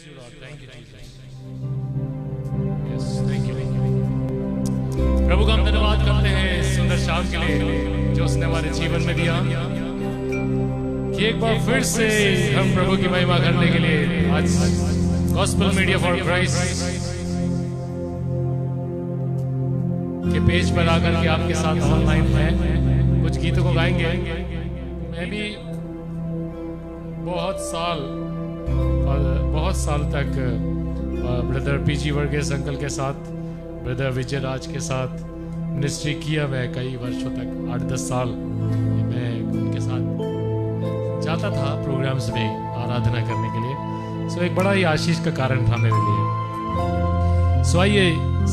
Praise you, Lord. Thank you, Jesus. Yes, thank you. प्रभु का हम धन्यवाद करते हैं इस सुंदर शाम के लिए जो उसने हमारे जीवन में दिया कि एक बार फिर से हम प्रभु की महिमा करने के लिए आज गॉस्पेल मीडिया फॉर क्राइस्ट के पेज पर आकर के आपके साथ ऑनलाइन है कुछ गीतों को गाएंगे। मैं भी बहुत साल तक ब्रदर पीजी वर्गीस अंकल के साथ, ब्रदर विजय राज के साथ मिनिस्ट्री किया। मैं कई वर्षों तक 8-10 साल मैं उनके साथ जाता था प्रोग्राम्स में आराधना करने के लिए। सो एक बड़ा ही आशीष का कारण था मेरे लिए। सो आइए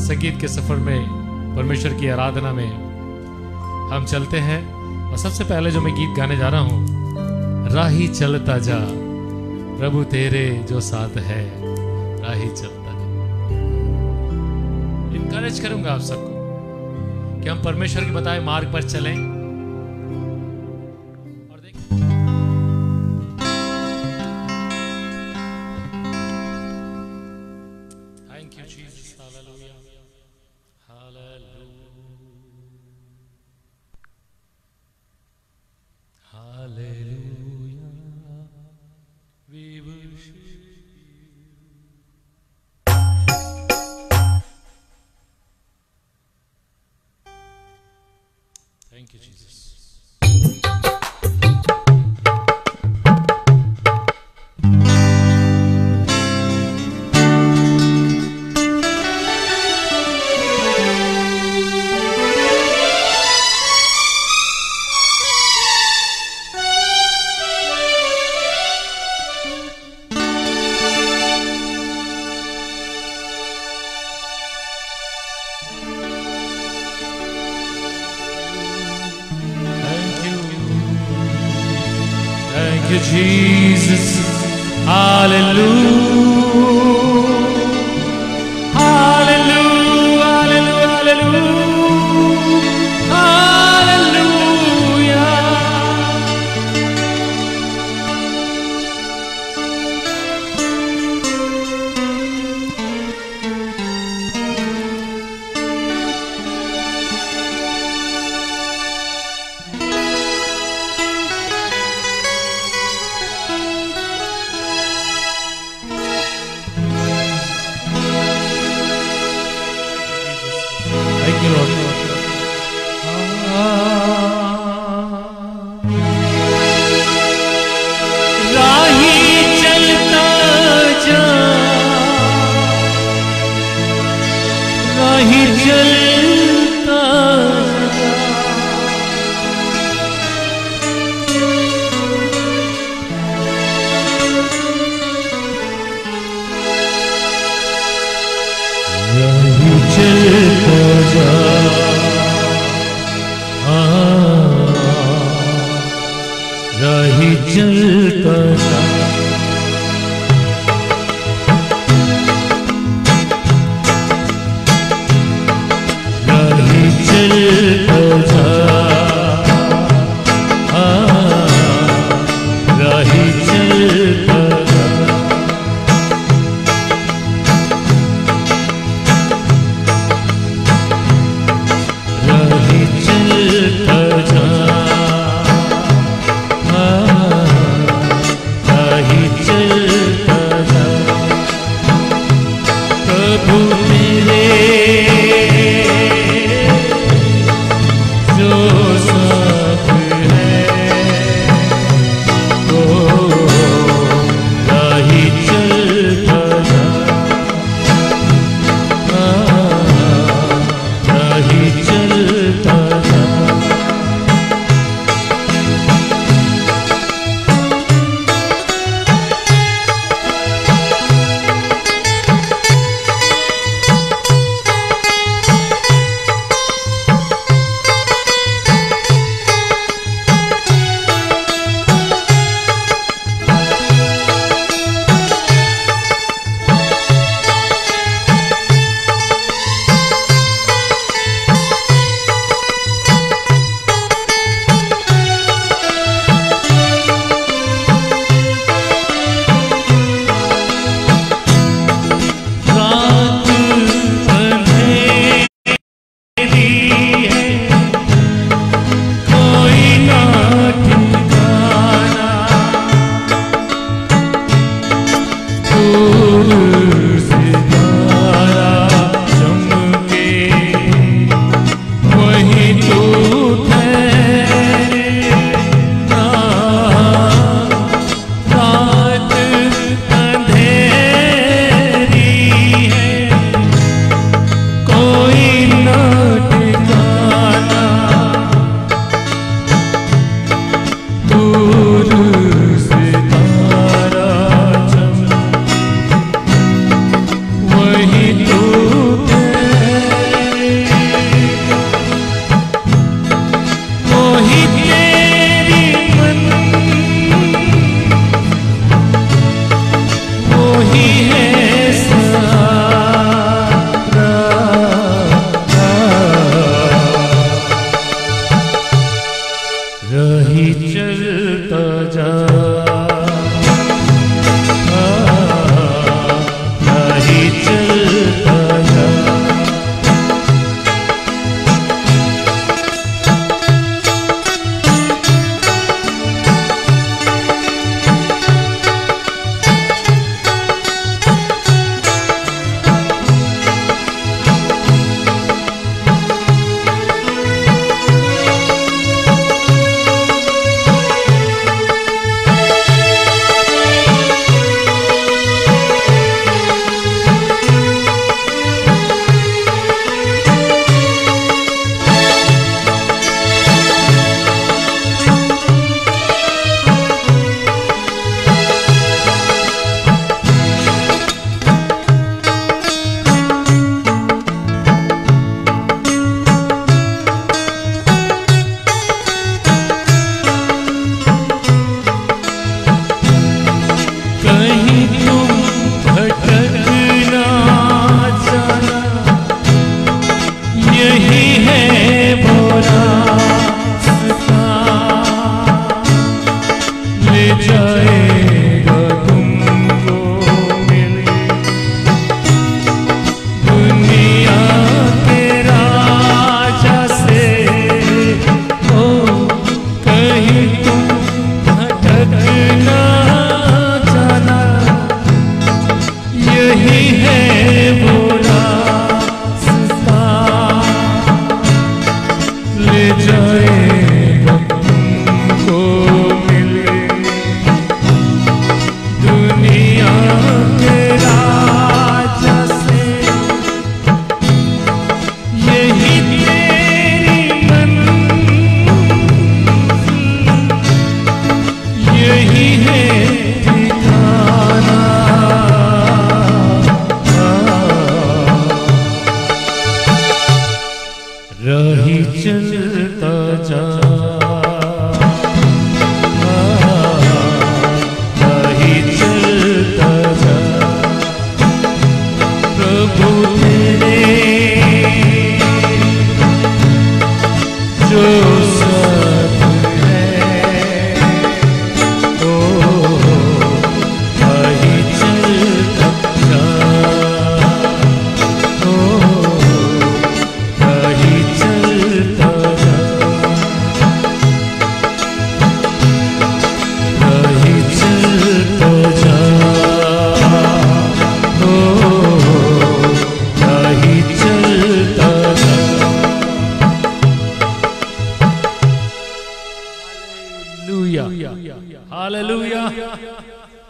संगीत के सफर में परमेश्वर की आराधना में हम चलते हैं। और सबसे पहले जो मैं गीत गाने जा रहा हूँ, राही चलता जा प्रभु तेरे जो साथ है, राही चलता जा। इनकरेज करूंगा आप सबको कि हम परमेश्वर के बताए मार्ग पर चलें और देखें। Thank you Jesus, hallelujah hallelujah hallelujah. We worship you. Thank you, Jesus. Thank you, Jesus. Hallelujah. Hallelujah. Hallelujah. Hallelujah. Thank you, Lord. राही चलता जा, राही चलता जा, राही चलता जा, राही चलता जा। राही चलता जा, राही चलता जा। राही चलता जा,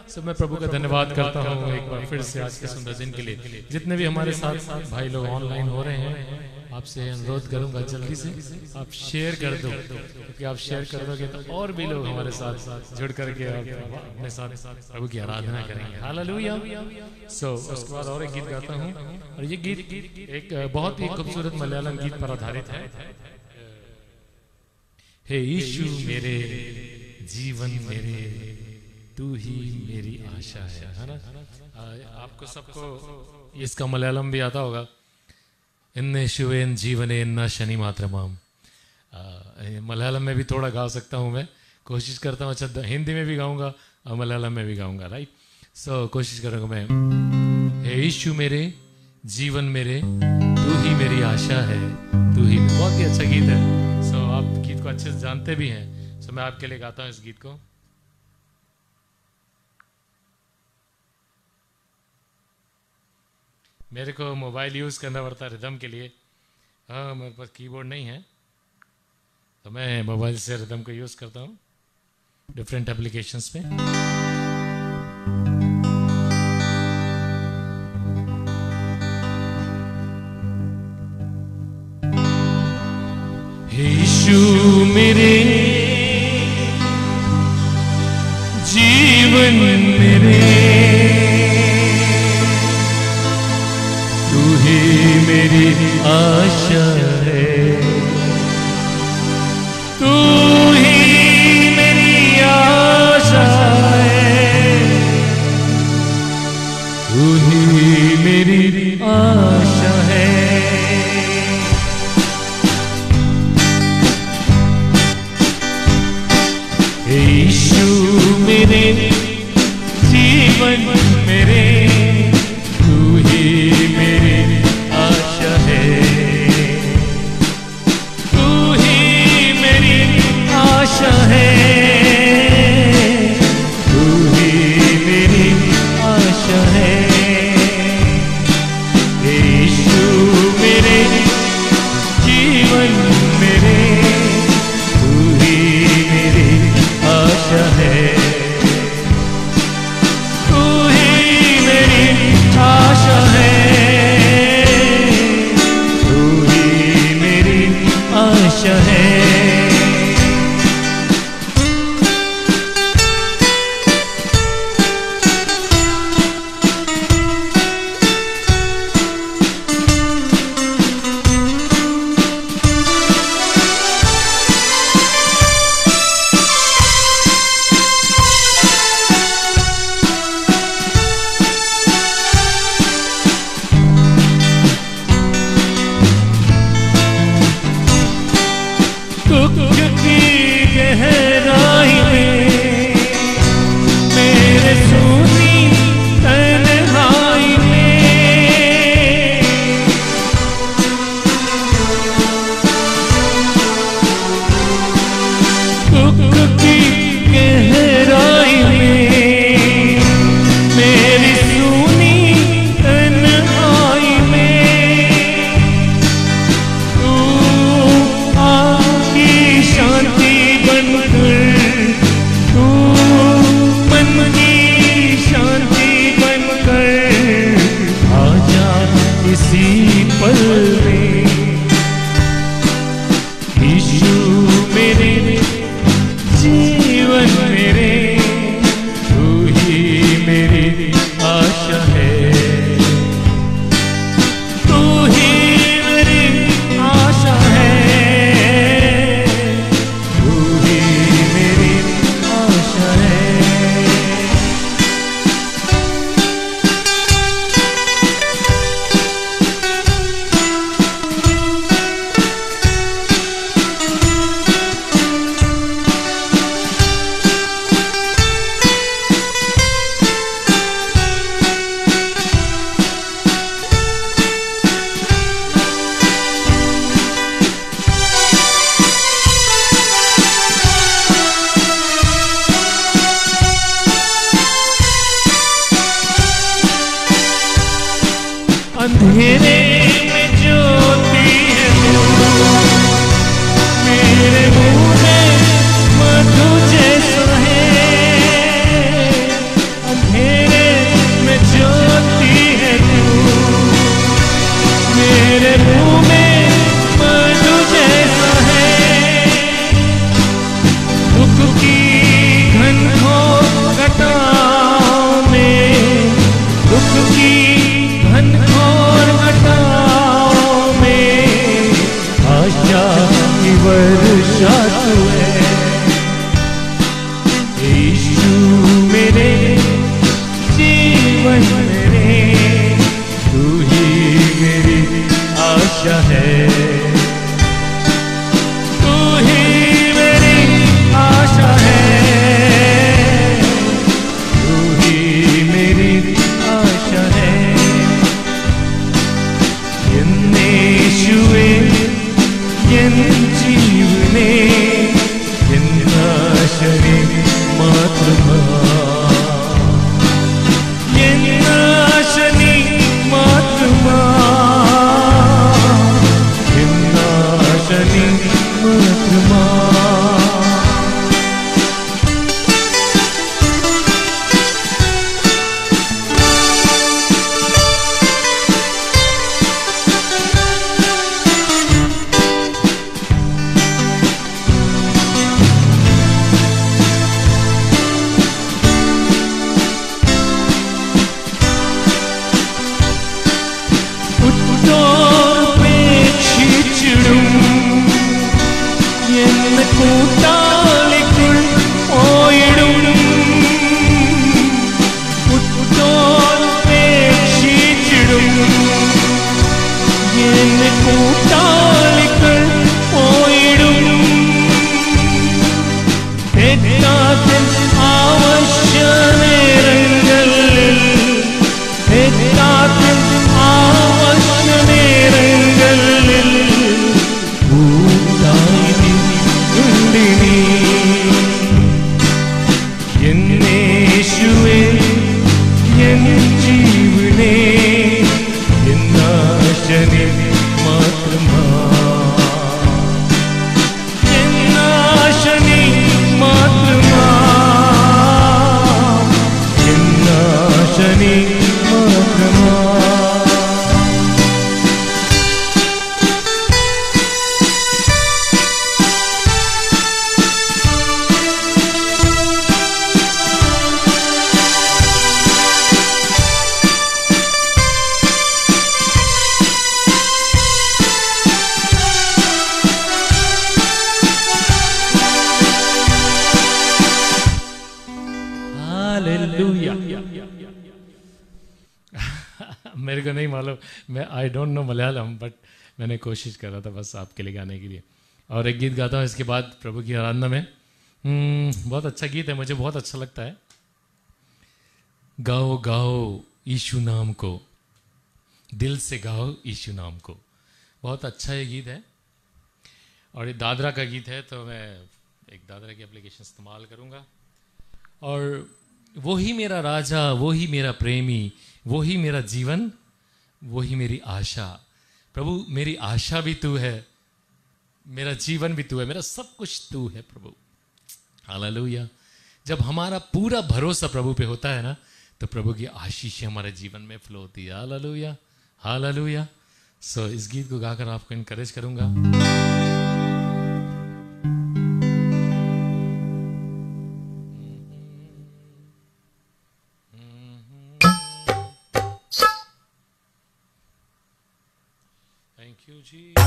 सब मैं प्रभु का धन्यवाद करता हूँ एक बार फिर से आज के सुंदर दिन के लिए। जितने भी हमारे साथ भाई लोग ऑनलाइन हो रहे हैं, आपसे अनुरोध करूंगा जल्दी से आप शेयर कर दो, क्योंकि आप शेयर कर दोगे तो और भी लोग हमारे साथ जुड़ करके अपने साथ प्रभु की आराधना करेंगे। हालेलुया। उसके बाद और एक गीत गाता हूँ, और ये गीत एक बहुत ही खूबसूरत मलयालम गीत पर आधारित है। हे यीशु मेरे जीवन मेरे, तू ही मेरी आशा है ना। आपको सबको इसका मलयालम भी आता होगा। इन्ने शुवेन जीवने इन्ना शनि मात्रमाम। मलयालम में भी थोड़ा गा सकता हूँ मैं, कोशिश करता हूँ। अच्छा, हिंदी में भी गाऊंगा और मलयालम में भी गाऊंगा, राइट। कोशिश करूँगा मैं। हे यीशु मेरे जीवन मेरे, तू ही मेरी आशा है, तू ही। बहुत ही अच्छा गीत है। आप गीत को अच्छे से जानते भी हैं। मैं आपके लिए गाता हूँ इस गीत को। मेरे को मोबाइल यूज़ करना पड़ता है रिदम के लिए। हाँ, मेरे पास कीबोर्ड नहीं है, तो मैं मोबाइल से रिदम को यूज़ करता हूँ डिफरेंट एप्लीकेशंस में। यीशु मेरे जीवन मेरे, तू ही मेरी आशा है, तू ही मेरी आशा है, तू ही मेरी आशा है। यीशु मेरे जीवन मेरे, तू ही मेरी आशा है, तू ही मेरी आशा है, तू ही मेरी आशा है। यीशु मेरे जीवन मेरे, तू ही मेरी आशा है, तू ही मेरी आशा है, तू ही मेरी आशा है। अंधेरे में ज्योति है तू, मेरे मुंह में मधु जैसा है। अंधेरे में ज्योति है तू, मेरे मुंह में मधु जैसा है। दुख की घनघोर घटाओं में, दुख की घनघोर घटाओं കൂട്ടാളിക്കുൾ പോയിടും കുറ്റോപേക്ഷിച്ചിടും എന്നെ കൂട്ടാളിക്കുൾ പോയിടും തെറ്റാത്ത ആവശ്യ നേരങ്ങളിൽ തെറ്റാത്ത ആവശ്യ നേരങ്ങളിൽ എന്നേശുവേ എൻ ജീവനേ എന്നാശനെ മാത്രമാ എന്നാശനെ മാത്രമാ എന്നാശനെ മാത്രമാ मेरे को नहीं मालूम, मैं I don't know Malayalam, but मैंने कोशिश कर रहा था बस आपके लिए गाने के लिए। और एक गीत गाता हूँ इसके बाद प्रभु की आराधना में। बहुत अच्छा गीत है, मुझे बहुत अच्छा लगता है। गाओ गाओ यीशु नाम को, दिल से गाओ यीशु नाम को। बहुत अच्छा ये गीत है और ये दादरा का गीत है, तो मैं एक दादरा की एप्लीकेशन इस्तेमाल करूँगा। और वही मेरा राजा, वही मेरा प्रेमी, वही मेरा जीवन, वही मेरी आशा। प्रभु मेरी आशा भी तू है, मेरा जीवन भी तू है, मेरा सब कुछ तू है प्रभु। हालेलुया। जब हमारा पूरा भरोसा प्रभु पे होता है ना, तो प्रभु की आशीष हमारे जीवन में फ्लो होती है। Hallelujah, hallelujah. सो इस गीत को गाकर आपको इनकरेज करूंगा। Thank you, Jesus.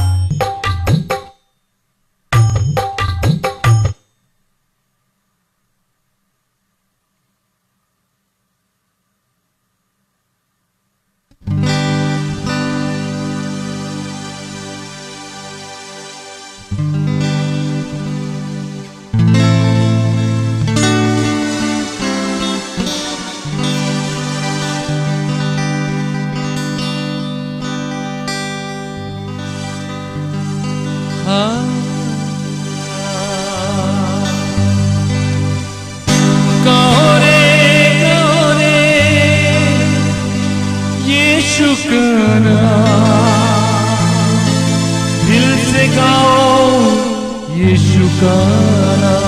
दिल से गाओ यीशु का नाम।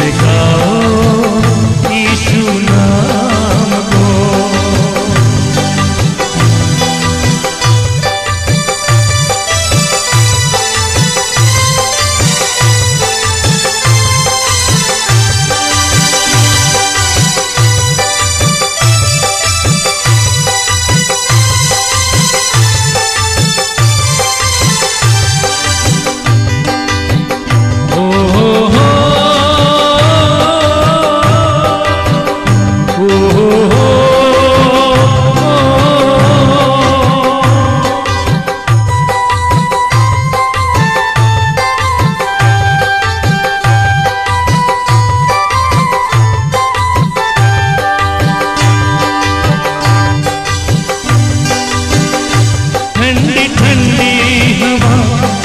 से गाओ यीशु नाम को।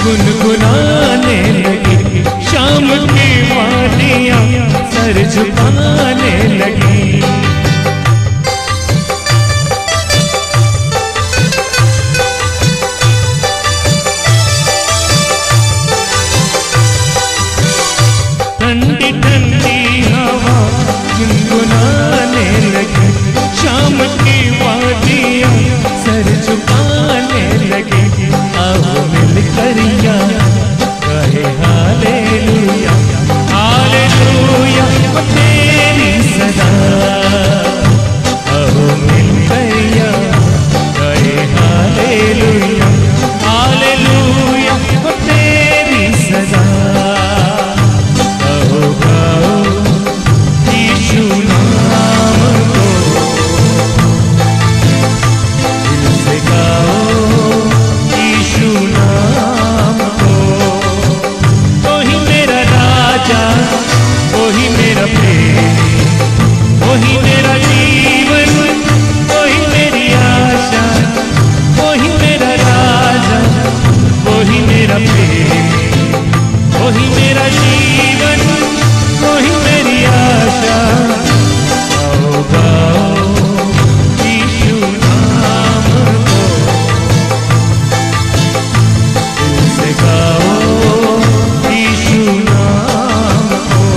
गुनगुनाने लगी, शाम की वादियां सर झुकाने लगी। ठंडी ठंडी हवा गुनगुनाने लगी, शाम की वादियां सर झुकाने लगी। आओ मिलकर कहे हालेलुया हालेलुया तेरी सदा। आओ मिलकर कहे हालेलुया हालेलुया तेरी सदा। आओ गाओ यीशु नाम को, दिल से गाओ यीशु नाम को। वही मेरा राजा, वही मेरा प्रेम, वही मेरा जीवन, वही मेरी आशा। वही मेरा राजा, वही मेरा प्रेम, वही मेरा जीवन, वही मेरी आशा। आओ गाओ यीशु नाम को, दिल से गाओ यीशु नाम को।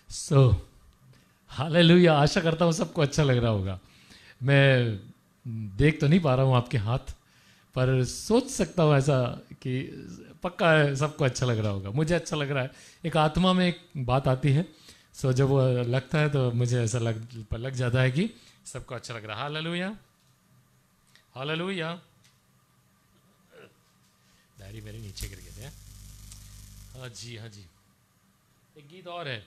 सो हालेलुया। आशा करता हूँ सबको अच्छा लग रहा होगा। मैं देख तो नहीं पा रहा हूँ आपके हाथ, पर सोच सकता हूँ ऐसा कि पक्का है सबको अच्छा लग रहा होगा। मुझे अच्छा लग रहा है। एक आत्मा में एक बात आती है, सो जब वो लगता है तो मुझे ऐसा लग जाता है कि सबको अच्छा लग रहा है। Hallelujah hallelujah. डायरी मेरे नीचे गिर गए थे। हाँ जी हाँ जी। एक गीत और है,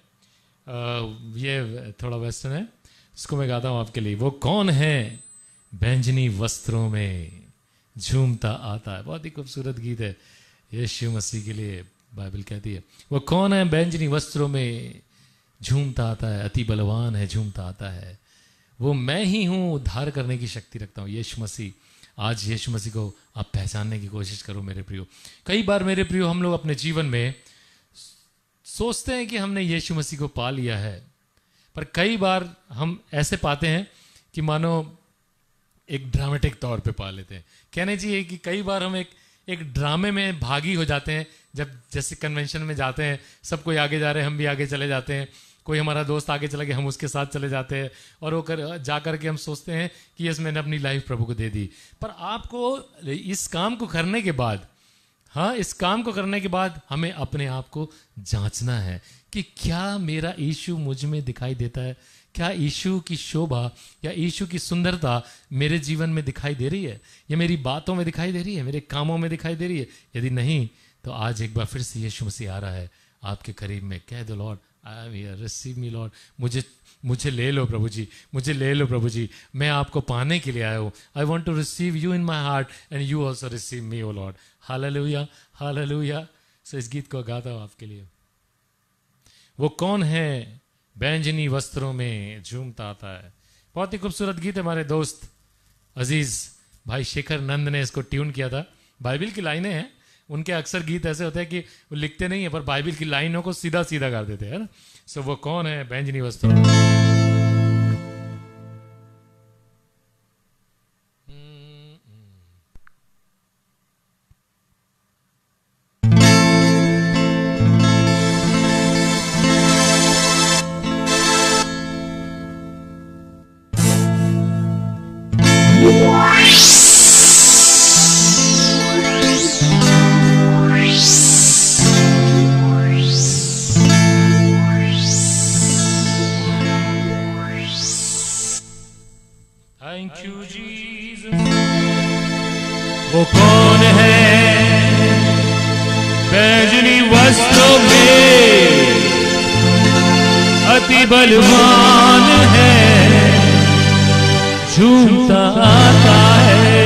ये थोड़ा वेस्टर्न है, इसको मैं गाता हूँ आपके लिए। वो कौन है बैंजनी वस्त्रों में झूमता आता है। बहुत ही खूबसूरत गीत है, यीशु मसीह के लिए बाइबल कहती है। वो कौन है बैंजनी वस्त्रों में झूमता आता है, अति बलवान है झूमता आता है। वो मैं ही हूँ, उद्धार करने की शक्ति रखता हूँ, यीशु मसीह। आज यीशु मसीह को आप पहचानने की कोशिश करो मेरे प्रियो। कई बार मेरे प्रियो हम लोग अपने जीवन में सोचते हैं कि हमने यीशु मसीह को पा लिया है, पर कई बार हम ऐसे पाते हैं कि मानो एक ड्रामेटिक तौर पे पा लेते हैं। कहने चाहिए कि कई बार हम एक ड्रामे में भागी हो जाते हैं। जब जैसे कन्वेंशन में जाते हैं, सब कोई आगे जा रहे हैं, हम भी आगे चले जाते हैं। कोई हमारा दोस्त आगे चला गया, हम उसके साथ चले जाते हैं, और वो जा कर के हम सोचते हैं कि यस मैंने अपनी लाइफ प्रभु को दे दी। पर आपको इस काम को करने के बाद, हाँ, इस काम को करने के बाद हमें अपने आप को जांचना है कि क्या मेरा यीशु मुझ में दिखाई देता है, क्या यीशु की शोभा या यीशु की सुंदरता मेरे जीवन में दिखाई दे रही है, या मेरी बातों में दिखाई दे रही है, मेरे कामों में दिखाई दे रही है। यदि नहीं तो आज एक बार फिर से यीशु मसीह आ रहा है आपके करीब में। कह दो Lord I am here, receive me Lord. मुझे ले लो प्रभु जी, मुझे ले लो प्रभु जी। मैं आपको पाने के लिए आया हूँ। I want to receive you in my heart and you also receive me oh lord. Hallelujah hallelujah. So इस गीत को गाता हूँ आपके लिए। वो कौन है बैंजनी वस्त्रों में झूमता आता है। बहुत ही खूबसूरत गीत है। हमारे दोस्त अजीज भाई शेखर नंद ने इसको ट्यून किया था। बाइबल की लाइनें हैं, उनके अक्सर गीत ऐसे होते हैं कि वो लिखते नहीं है पर बाइबल की लाइनों को सीधा सीधा कर देते हैं ना। सो वो कौन है बैंजनी वस्त्रों में। Thank you, Jesus. वो कौन है बैंजनी वस्त्रों में अति बलवान है, झूमता आता है।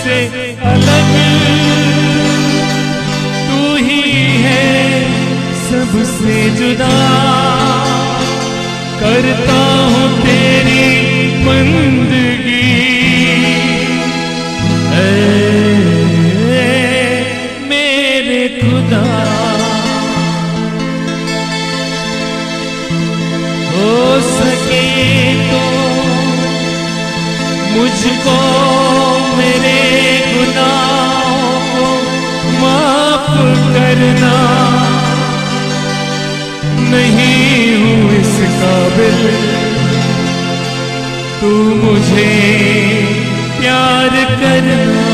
सबसे अलग तू ही है सबसे जुदा करता हूँ तेरी बंदगी मेरे खुदा हो सके तो मुझको मेरे गुनाहों को माफ करना नहीं हूँ इस काबिल तू मुझे प्यार करना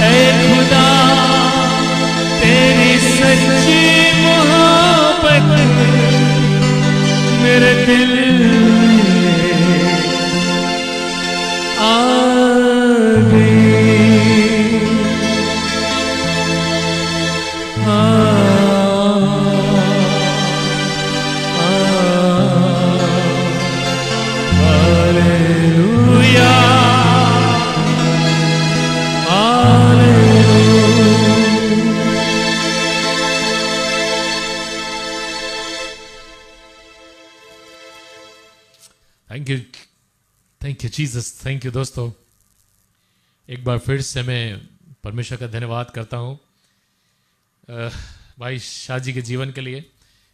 ऐ खुदा तेरी सच्ची मोहब्बत मेरे दिल आ गई hallelujah thank you Jesus, thank you दोस्तों। एक बार फिर से मैं परमेश्वर का धन्यवाद करता हूँ भाई शाह जी के जीवन के लिए।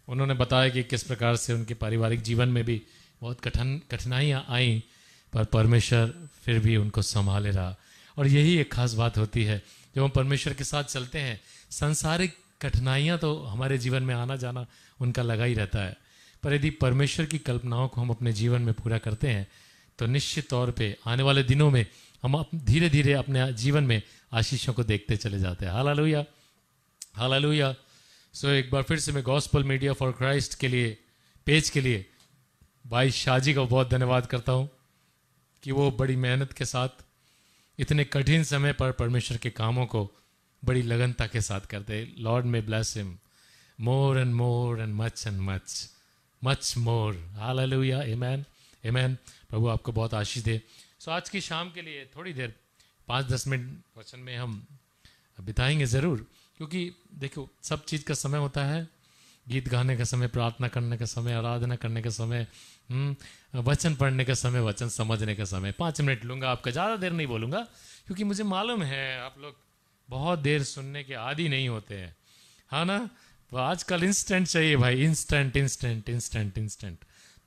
उन्होंने बताया कि किस प्रकार से उनके पारिवारिक जीवन में भी बहुत कठिनाइयाँ आई, पर परमेश्वर फिर भी उनको संभाले रहा। और यही एक खास बात होती है जब हम परमेश्वर के साथ चलते हैं। सांसारिक कठिनाइयाँ तो हमारे जीवन में आना जाना उनका लगा ही रहता है, पर यदि परमेश्वर की कल्पनाओं को हम अपने जीवन में पूरा करते हैं तो निश्चित तौर पे आने वाले दिनों में हम धीरे धीरे अपने जीवन में आशीषों को देखते चले जाते हैं। Hallelujah hallelujah. सो एक बार फिर से मैं गॉस्पेल मीडिया फॉर क्राइस्ट के लिए पेज के लिए भाई शाह जी का बहुत धन्यवाद करता हूँ कि वो बड़ी मेहनत के साथ इतने कठिन समय पर परमेश्वर के कामों को बड़ी लगनता के साथ करते हैं। Lord may bless him more and much much more. Hallelujah amen amen. प्रभु आपको बहुत आशीष दे। सो आज की शाम के लिए थोड़ी देर 5-10 मिनट वचन में हम बिताएंगे ज़रूर, क्योंकि देखो सब चीज़ का समय होता है। गीत गाने का समय, प्रार्थना करने का समय, आराधना करने का समय, वचन पढ़ने का समय, वचन समझने का समय। 5 मिनट लूँगा आपका, ज़्यादा देर नहीं बोलूँगा, क्योंकि मुझे मालूम है आप लोग बहुत देर सुनने के आदी नहीं होते हैं, हाँ ना। तो आजकल इंस्टेंट चाहिए भाई, इंस्टेंट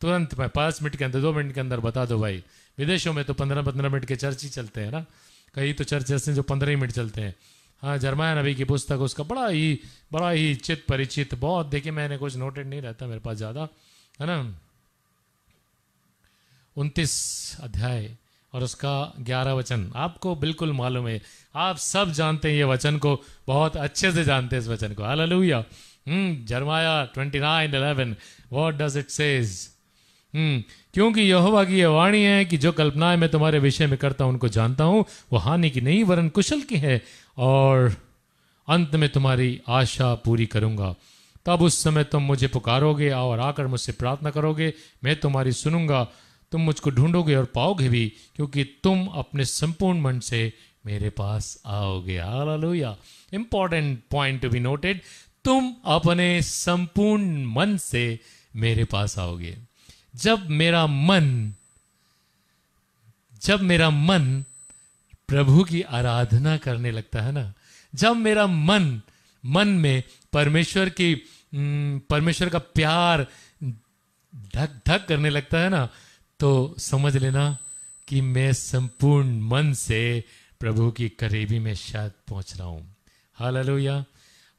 तुरंत। मैं 5 मिनट के अंदर, 2 मिनट के अंदर बता दो भाई। विदेशों में तो 15-15 मिनट के चर्च ही चलते हैं ना, कई तो चर्च ऐसे जो 15 ही मिनट चलते हैं। हाँ, जरमाया नबी की पुस्तक, उसका बड़ा ही चित परिचित, बहुत देखिए मैंने कुछ नोटेड नहीं रहता मेरे पास ज़्यादा, है ना। 29 अध्याय और उसका 11 वचन आपको बिल्कुल मालूम है, आप सब जानते हैं ये वचन को, बहुत अच्छे से जानते हैं इस वचन को। Hallelujah. Jeremiah 29:11 what does it say? क्योंकि यहोवा की यह वाणी है कि जो कल्पनाएं मैं तुम्हारे विषय में करता हूं उनको जानता हूं, वो हानि की नहीं वरन कुशल की है, और अंत में तुम्हारी आशा पूरी करूंगा। तब उस समय तुम मुझे पुकारोगे और आकर मुझसे प्रार्थना करोगे, मैं तुम्हारी सुनूंगा। तुम मुझको ढूंढोगे और पाओगे भी, क्योंकि तुम अपने संपूर्ण मन से मेरे पास आओगे। Hallelujah. Important point to be noted, तुम अपने संपूर्ण मन से मेरे पास आओगे। जब मेरा मन प्रभु की आराधना करने लगता है ना, जब मेरा मन में परमेश्वर का प्यार धक धक करने लगता है ना, तो समझ लेना कि मैं संपूर्ण मन से प्रभु की करीबी में शायद पहुंच रहा हूं। हालेलुया।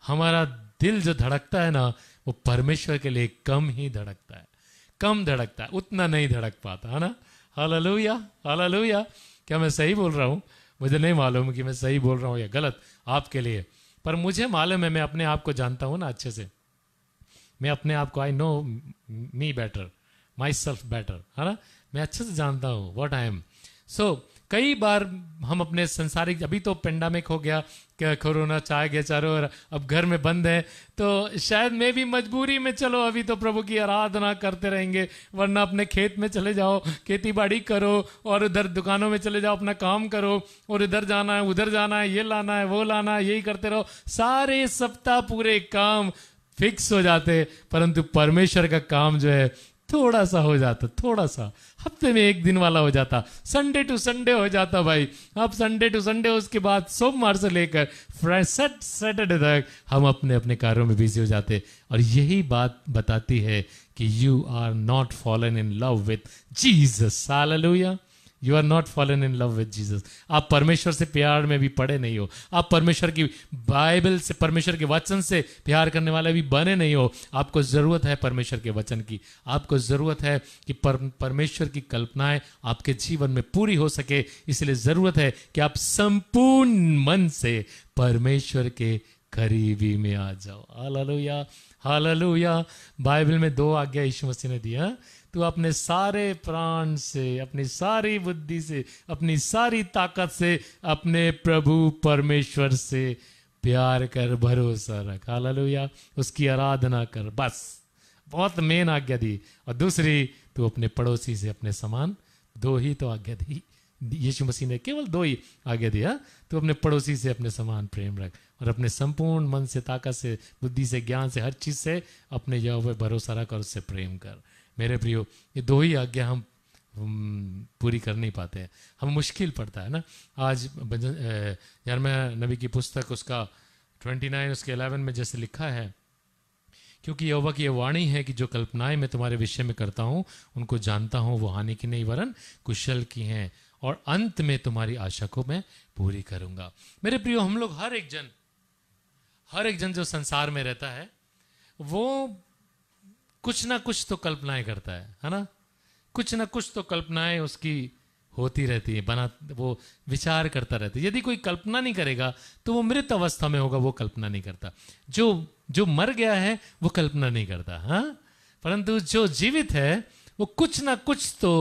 हमारा दिल जो धड़कता है ना, वो परमेश्वर के लिए कम ही धड़कता है, उतना नहीं धड़क पाता, है ना। Hallelujah hallelujah. क्या मैं सही बोल रहा हूँ? मुझे नहीं मालूम कि मैं सही बोल रहा हूँ या गलत आपके लिए, पर मुझे मालूम है, मैं अपने आप को जानता हूँ ना अच्छे से। मैं अपने आप को, I know me better, my self better, है ना। मैं अच्छे से जानता हूँ व्हाट आई एम। सो कई बार हम अपने संसारिक, अभी तो पेंडेमिक हो गया, क्या कोरोना छा गया चारों ओर, अब घर में बंद है, तो शायद मैं भी मजबूरी में चलो अभी तो प्रभु की आराधना करते रहेंगे, वरना अपने खेत में चले जाओ, खेती बाड़ी करो, और उधर दुकानों में चले जाओ, अपना काम करो, और इधर जाना है उधर जाना है, ये लाना है वो लाना है, यही करते रहो, सारे सप्ताह पूरे काम फिक्स हो जाते। परंतु परमेश्वर का काम जो है थोड़ा सा हो जाता, थोड़ा सा हफ्ते में एक दिन वाला हो जाता, संडे टू संडे हो जाता भाई। अब संडे टू संडे, उसके बाद सोमवार से लेकर सैटरडे तक हम अपने अपने कार्यों में बिजी हो जाते। और यही बात बताती है कि you are not fallen in love with Jesus. Hallelujah. You are not fallen in love with Jesus. आप परमेश्वर से प्यार में भी पड़े नहीं हो, आप परमेश्वर की बाइबल से, परमेश्वर के वचन से प्यार करने वाले भी बने नहीं हो। आपको ज़रूरत है परमेश्वर के वचन की, आपको ज़रूरत है कि परमेश्वर की कल्पनाएं आपके जीवन में पूरी हो सके। इसलिए ज़रूरत है कि आप संपूर्ण मन से परमेश्वर के करीबी में आ जाओ। Hallelujah, hallelujah. बाइबल में 2 आज्ञा यीशु मसीह ने दिया, तू अपने सारे प्राण से, अपनी सारी बुद्धि से, अपनी सारी ताकत से अपने प्रभु परमेश्वर से प्यार कर, भरोसा रख। हालेलुया। उसकी आराधना कर, बस। बहुत मेन आज्ञा दी। और दूसरी, तू अपने पड़ोसी से अपने समान। 2 ही तो आज्ञा दी यीशु मसीह ने, केवल 2 ही आज्ञा दिया। तू अपने पड़ोसी से अपने समान प्रेम रख, और अपने संपूर्ण मन से, ताकत से, बुद्धि से, ज्ञान से, हर चीज से अपने यहोवा पे भरोसा रख और उससे प्रेम कर। मेरे प्रियो, ये 2 ही आज्ञा हम पूरी कर नहीं पाते हैं, हम मुश्किल पड़ता है ना। आज यिर्मयाह नबी की पुस्तक उसका 29 उसके 11 में जैसे लिखा है, क्योंकि यहोवा की यह वाणी है कि जो कल्पनाएं मैं तुम्हारे विषय में करता हूँ उनको जानता हूँ, वो हानि की नहीं वरन कुशल की हैं, और अंत में तुम्हारी आशा को मैं पूरी करूँगा। मेरे प्रियो, हम लोग हर एक जन जो संसार में रहता है वो कुछ ना कुछ तो कल्पनाएं करता है ना। कुछ ना कुछ तो कल्पनाएं उसकी होती रहती है, वो विचार करता रहता है। यदि कोई कल्पना नहीं करेगा तो वो मृत अवस्था में होगा, वो कल्पना नहीं करता। जो मर गया है वो कल्पना नहीं करता, हाँ। परंतु जो जीवित है वो कुछ ना कुछ तो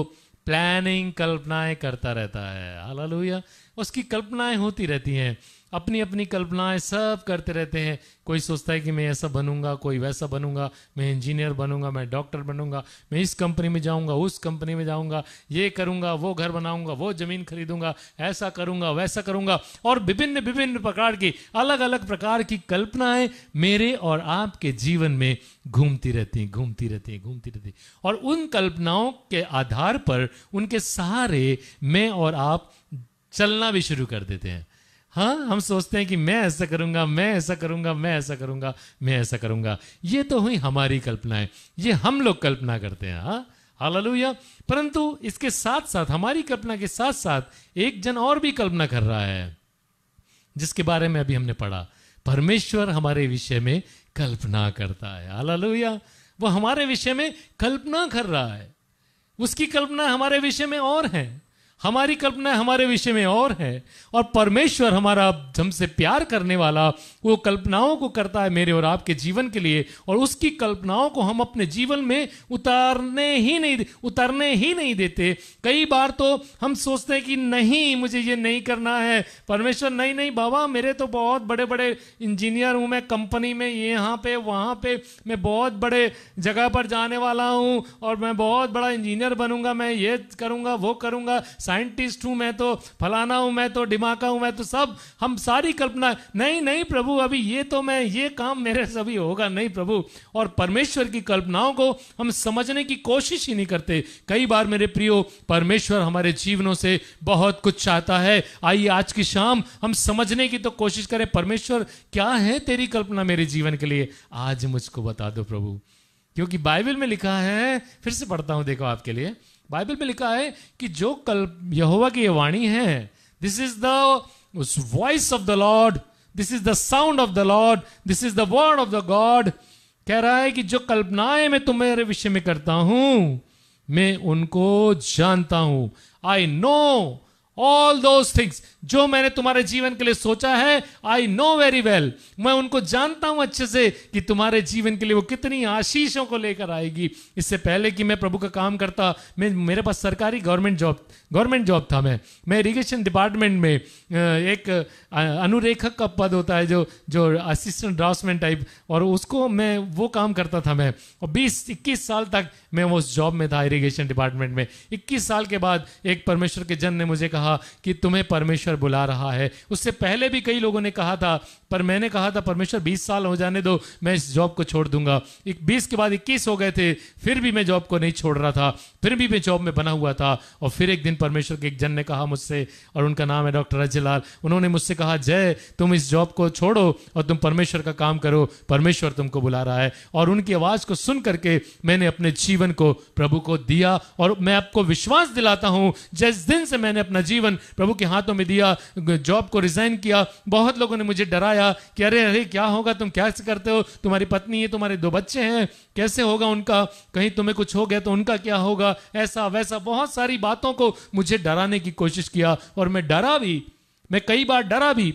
प्लानिंग, कल्पनाएं करता रहता है। हालेलुया। उसकी कल्पनाएं होती रहती हैं, अपनी अपनी कल्पनाएं सब करते रहते हैं। कोई सोचता है कि मैं ऐसा बनूंगा, कोई वैसा बनूंगा, मैं इंजीनियर बनूंगा, मैं डॉक्टर बनूंगा, मैं इस कंपनी में जाऊंगा, उस कंपनी में जाऊंगा, ये करूंगा, वो घर बनाऊंगा, वो जमीन खरीदूंगा, ऐसा करूंगा, वैसा करूंगा। और विभिन्न विभिन्न प्रकार की, अलग अलग प्रकार की कल्पनाएं मेरे और आपके जीवन में घूमती रहती, घूमती रहती, घूमती रहती। और उन कल्पनाओं के आधार पर, उनके सहारे मैं और आप चलना भी शुरू कर देते हैं। हाँ, हम सोचते हैं कि मैं ऐसा करूंगा, मैं ऐसा करूंगा, मैं ऐसा करूंगा, मैं ऐसा करूंगा। ये तो हुई हमारी कल्पनाएं, ये हम लोग कल्पना करते हैं। हाँ, हालेलुया। परंतु इसके साथ साथ, हमारी कल्पना के साथ साथ एक जन और भी कल्पना कर रहा है, जिसके बारे में अभी हमने पढ़ा। परमेश्वर हमारे विषय में कल्पना करता है। हालेलुया। वो हमारे विषय में कल्पना कर रहा है, उसकी कल्पना हमारे विषय में और है, हमारी कल्पना हमारे विषय में और है। और परमेश्वर हमारा, हमसे प्यार करने वाला, वो कल्पनाओं को करता है मेरे और आपके जीवन के लिए, और उसकी कल्पनाओं को हम अपने जीवन में उतारने ही नहीं देते। कई बार तो हम सोचते हैं कि नहीं, मुझे ये नहीं करना है। परमेश्वर, नहीं बाबा, मेरे तो बहुत बड़े बड़े इंजीनियर हूं मैं, कंपनी में, यहाँ पे वहाँ पे, मैं बहुत बड़े जगह पर जाने वाला हूँ, और मैं बहुत बड़ा इंजीनियर बनूंगा, मैं ये करूंगा, वो करूंगा, साइंटिस्ट हूं मैं, तो फलाना हूं मैं, तो दिमागा हूं मैं, तो सब हम सारी कल्पना। नहीं प्रभु, अभी ये काम मेरे से अभी होगा नहीं प्रभु। और परमेश्वर की कल्पनाओं को हम समझने की कोशिश ही नहीं करते। कई बार मेरे प्रियो, परमेश्वर हमारे जीवनों से बहुत कुछ चाहता है। आइए आज की शाम हम समझने की तो कोशिश करें, परमेश्वर क्या है तेरी कल्पना मेरे जीवन के लिए, आज मुझको बता दो प्रभु। क्योंकि बाइबल में लिखा है, फिर से पढ़ता हूं, देखो आपके लिए। बाइबल में लिखा है कि जो यहोवा की वाणी है, this is the voice of the Lord, this is the sound of the Lord, this is the word of the God. कह रहा है कि जो कल्पनाएं मैं तुम्हारे विषय में करता हूं, मैं उनको जानता हूं। I know all those things जो मैंने तुम्हारे जीवन के लिए सोचा है, आई नो वेरी वेल, मैं उनको जानता हूं अच्छे से कि तुम्हारे जीवन के लिए वो कितनी आशीषों को लेकर आएगी। इससे पहले कि मैं प्रभु का काम करता, मेरे पास सरकारी गवर्नमेंट जॉब था। मैं इरिगेशन डिपार्टमेंट में एक अनुरेखक का पद होता है, जो असिस्टेंट ड्राफ्ट्समैन टाइप, और उसको मैं वो काम करता था मैं, और 20-21 साल तक मैं उस जॉब में था इरिगेशन डिपार्टमेंट में। 21 साल के बाद एक परमेश्वर के जन ने मुझे कहा कि तुम्हें परमेश्वर बुला रहा है। उससे पहले भी कई लोगों ने कहा था, पर मैंने कहा था परमेश्वर 20 साल हो जाने दो, मैं इस जॉब को छोड़ दूंगा। 20 के बाद 21 हो गए थे, फिर भी मैं जॉब को नहीं छोड़ रहा था, फिर भी मैं जॉब में बना हुआ था। और फिर एक दिन परमेश्वर के एक जन ने कहा मुझसे, और उनका नाम है डॉक्टर अजय लाल, उन्होंने मुझसे कहा, जय तुम इस जॉब को छोड़ो और तुम परमेश्वर का काम करो, परमेश्वर तुमको बुला रहा है। और उनकी आवाज को सुन करके मैंने अपने जीवन को प्रभु को दिया। और मैं आपको विश्वास दिलाता हूं, जिस दिन से मैंने अपना जीवन प्रभु के हाथों में दिया, जॉब को रिजाइन किया, बहुत लोगों ने मुझे डराया कि अरे क्या होगा, तुम क्या करते हो, तुम्हारी पत्नी है, तुम्हारे 2 बच्चे हैं, कैसे होगा उनका, कहीं तुम्हें कुछ हो गया तो उनका क्या होगा, ऐसा वैसा, बहुत सारी बातों को मुझे डराने की कोशिश किया। और मैं डरा भी, मैं कई बार डरा भी,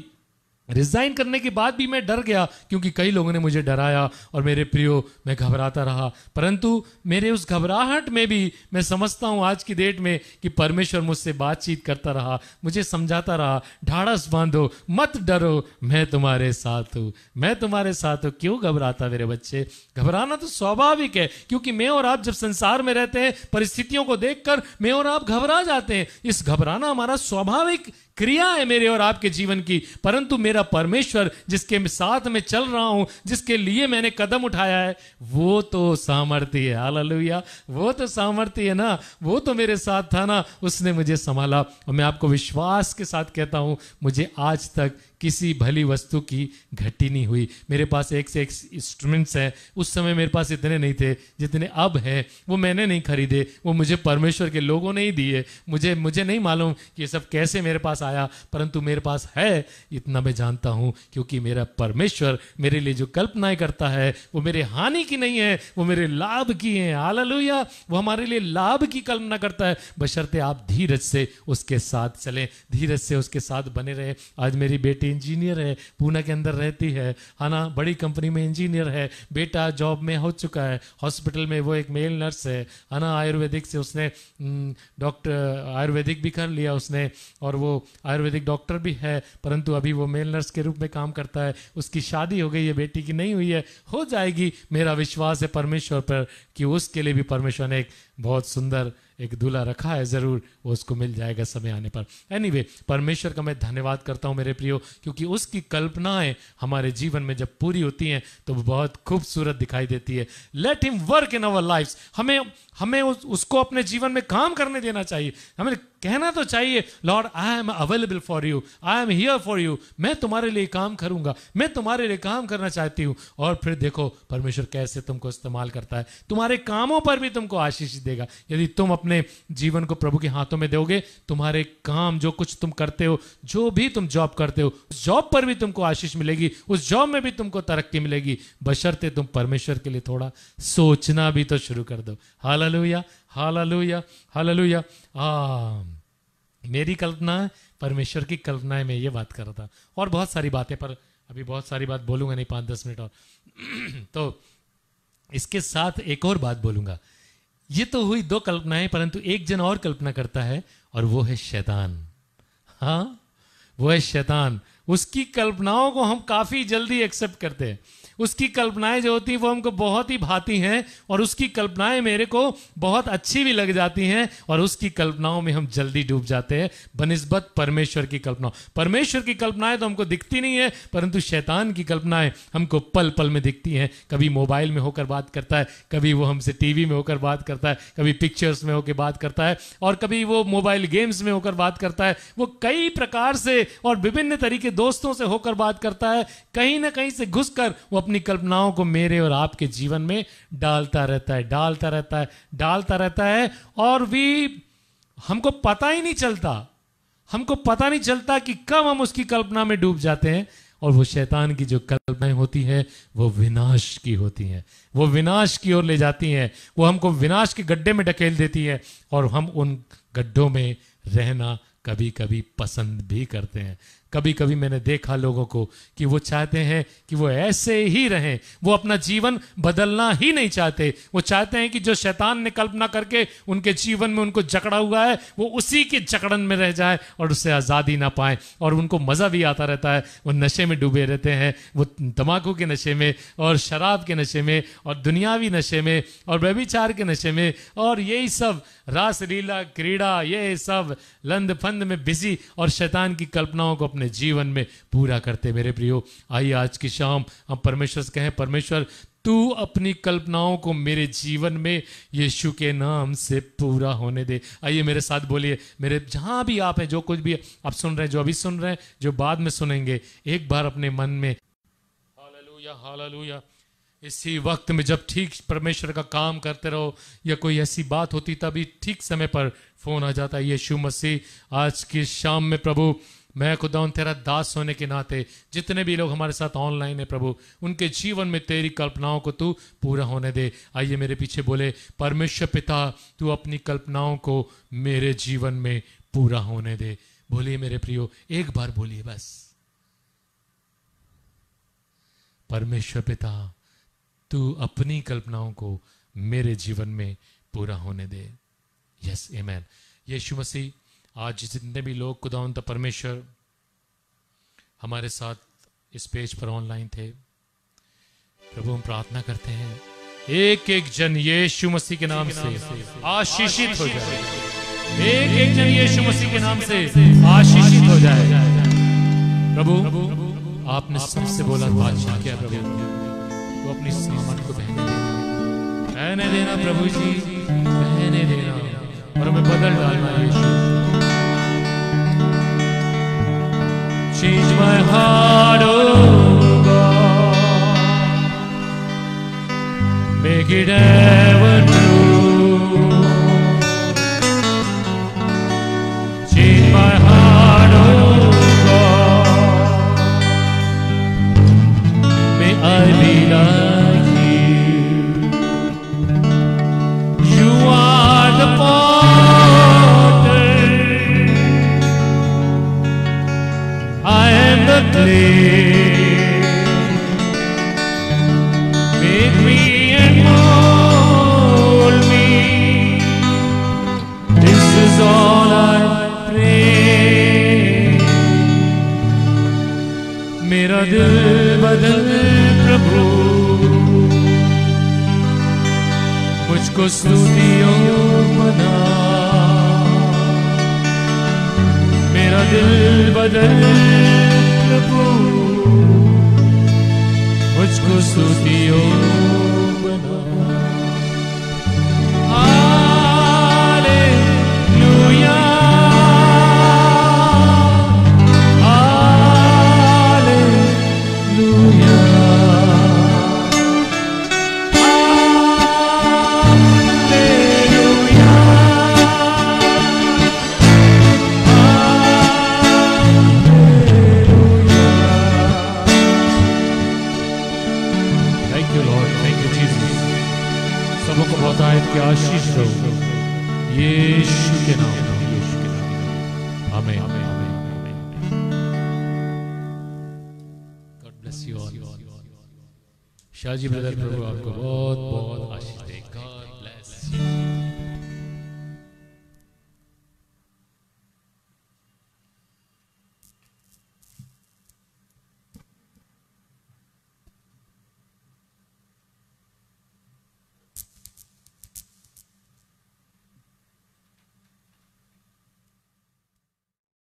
रिजाइन करने के बाद भी मैं डर गया, क्योंकि कई लोगों ने मुझे डराया। और मेरे प्रियो, मैं घबराता रहा, परंतु मेरे उस घबराहट में भी मैं समझता हूं आज की डेट में कि परमेश्वर मुझसे बातचीत करता रहा, मुझे समझाता रहा, ढाढ़स बांधो, मत डरो, मैं तुम्हारे साथ हूं, मैं तुम्हारे साथ हूं। क्यों घबराता मेरे बच्चे? घबराना तो स्वाभाविक है, क्योंकि मैं और आप जब संसार में रहते हैं, परिस्थितियों को देखकर मैं और आप घबरा जाते हैं। इस घबराना हमारा स्वाभाविक क्रिया है मेरे और आपके जीवन की, परंतु मेरा परमेश्वर जिसके साथ में चल रहा हूं, जिसके लिए मैंने कदम उठाया है, वो तो सामर्थ्य है। हालेलुया, वो तो सामर्थ्य है ना, वो तो मेरे साथ था ना, उसने मुझे संभाला। और मैं आपको विश्वास के साथ कहता हूं, मुझे आज तक किसी भली वस्तु की घटी नहीं हुई। मेरे पास एक से एक इंस्ट्रूमेंट्स हैं, उस समय मेरे पास इतने नहीं थे जितने अब हैं। वो मैंने नहीं खरीदे, वो मुझे परमेश्वर के लोगों ने ही दिए। मुझे नहीं मालूम कि ये सब कैसे मेरे पास आया, परंतु मेरे पास है, इतना मैं जानता हूँ, क्योंकि मेरा परमेश्वर मेरे लिए जो कल्पनाएं करता है वो मेरे हानि की नहीं है, वो मेरे लाभ की है। हालेलुया, वो हमारे लिए लाभ की कल्पना करता है, बशर्ते आप धीरज से उसके साथ चलें, धीरज से उसके साथ बने रहें। आज मेरी बेटी इंजीनियर है, पुणे के अंदर रहती है ना, बड़ी कंपनी में इंजीनियर है। बेटा जॉब में हो चुका है, हॉस्पिटल में वो एक मेल नर्स है ना। आयुर्वेदिक से उसने डॉक्टर आयुर्वेदिक भी कर लिया उसने, और वो आयुर्वेदिक डॉक्टर भी है, परंतु अभी वो मेल नर्स के रूप में काम करता है। उसकी शादी हो गई है, बेटी की नहीं हुई है, हो जाएगी। मेरा विश्वास है परमेश्वर पर कि उसके लिए भी परमेश्वर ने एक बहुत सुंदर एक दूल्हा रखा है, जरूर वो उसको मिल जाएगा समय आने पर। एनीवे, परमेश्वर का मैं धन्यवाद करता हूं मेरे प्रियो, क्योंकि उसकी कल्पनाएं हमारे जीवन में जब पूरी होती हैं तो वो बहुत खूबसूरत दिखाई देती है। Let him work in our lifes, हमें उसको अपने जीवन में काम करने देना चाहिए। हमें कहना तो चाहिए, Lord I am available for you, I am here for you, मैं तुम्हारे लिए काम करूंगा, मैं तुम्हारे लिए काम करना चाहती हूं। और फिर देखो परमेश्वर कैसे तुमको इस्तेमाल करता है, तुम्हारे कामों पर भी तुमको आशीष देगा। यदि तुम अपने जीवन को प्रभु के हाथों में दोगे, तुम्हारे काम, जो कुछ तुम करते हो, जो भी तुम जॉब करते हो, उस जॉब पर भी तुमको आशीष मिलेगी, उस जॉब में भी तुमको तरक्की मिलेगी, बशर्ते तुम परमेश्वर के लिए थोड़ा सोचना भी तो शुरू कर दो। Hallelujah, hallelujah, hallelujah. मेरी कल्पना, परमेश्वर की कल्पनाएं में ये बात कर रहा था, और बहुत सारी बातें, पर अभी बहुत सारी बात बोलूंगा नहीं, 5-10 मिनट और तो इसके साथ एक और बात बोलूंगा। ये तो हुई 2 कल्पनाएं, परंतु एक जन और कल्पना करता है, और वो है शैतान। हाँ, वो है शैतान। उसकी कल्पनाओं को हम काफी जल्दी एक्सेप्ट करते हैं। उसकी कल्पनाएं जो होती हैं वो हमको बहुत ही भाती हैं, और उसकी कल्पनाएं मेरे को बहुत अच्छी भी लग जाती हैं, और उसकी कल्पनाओं में हम जल्दी डूब जाते हैं बनिस्बत परमेश्वर की कल्पनाओं। परमेश्वर की कल्पनाएं तो हमको दिखती नहीं है, परंतु शैतान की कल्पनाएं हमको पल पल में दिखती हैं। कभी मोबाइल में होकर बात करता है, कभी वो हमसे टीवी में होकर बात करता है, कभी पिक्चर्स में होकर बात करता है, और कभी वो मोबाइल गेम्स में होकर बात करता है। वो कई प्रकार से और विभिन्न तरीके दोस्तों से होकर बात करता है। कहीं ना कहीं से घुसकर वो अपनी कल्पनाओं को मेरे और आपके जीवन में डालता रहता है, डालता रहता है, डालता रहता है, और भी हमको पता ही नहीं चलता, हमको पता नहीं चलता कि कब हम उसकी कल्पना में डूब जाते हैं। और वो शैतान की जो कल्पनाएं होती हैं वो विनाश की होती हैं, वो विनाश की ओर ले जाती हैं, वो हमको विनाश के गड्ढे में ढकेल देती है, और हम उन गड्ढों में रहना कभी कभी पसंद भी करते हैं। कभी कभी मैंने देखा लोगों को कि वो चाहते हैं कि वो ऐसे ही रहें, वो अपना जीवन बदलना ही नहीं चाहते। वो चाहते हैं कि जो शैतान ने कल्पना करके उनके जीवन में उनको जकड़ा हुआ है वो उसी के जकड़न में रह जाए और उससे आज़ादी ना पाए। और उनको मज़ा भी आता रहता है, वो नशे में डूबे रहते हैं, वो तम्बाकू के नशे में और शराब के नशे में और दुनियावी नशे में और व्यभिचार के नशे में और यही सब रास लीला क्रीड़ा, ये सब लंद फंद में बिजी और शैतान की कल्पनाओं को अपने जीवन में पूरा करते। मेरे प्रियो, आइए आज की शाम हम परमेश्वर से कहें, परमेश्वर तू अपनी कल्पनाओं को मेरे जीवन में यीशु के नाम से पूरा होने दे। आइए मेरे साथ बोलिए, मेरे जहां भी आप हैं, जो कुछ भी आप सुन रहे हैं, जो अभी सुन रहे हैं, जो बाद में सुनेंगे, एक बार अपने मन में हालेलुया हालेलुया इसी वक्त में जब ठीक परमेश्वर का काम करते रहो या कोई ऐसी बात होती तभी ठीक समय पर फोन आ जाता है, यीशु मसीह आज की शाम में प्रभु मैं खुदावन तेरा दास होने के नाते जितने भी लोग हमारे साथ ऑनलाइन है प्रभु, उनके जीवन में तेरी कल्पनाओं को तू पूरा होने दे। आइए मेरे पीछे बोले, परमेश्वर पिता तू अपनी कल्पनाओं को मेरे जीवन में पूरा होने दे। बोलिए मेरे प्रियो, एक बार बोलिए बस, परमेश्वर पिता तू अपनी कल्पनाओं को मेरे जीवन में पूरा होने दे। Yes amen. यीशु मसीह आज जितने भी लोग खुदावंद परमेश्वर हमारे साथ इस पेज पर ऑनलाइन थे प्रभु, हम प्रार्थना करते हैं एक एक जन यीशु मसीह के नाम से आशीषित हो जाए। एक एक जन यीशु मसीह के नाम से आशीषित हो जाए। प्रभु आपने सबसे बोला बादशाह क्या प्रभु, तो अपनी सामर्थ को बहने देना प्रभु जी, बहने देना और हमें बदल डालना यीशु। Change my heart, oh God, make it ever true. Change my heart, oh God, may I be like you. You are the potter, I am the clay. Make me and mold me. This is all I pray. मेरा दिल बदल प्रभु, मुझको स्तुतियों बना। मेरा दिल बदल प्रभु, मुझको स्तुतियों बना। हालेलुया हालेलुया की आशीष दो यीशु के नाम में, यीशु के नाम में। Amen amen amen. God bless you all. Shah ji brother, प्रभु आपको बहुत बहुत आशीष दे।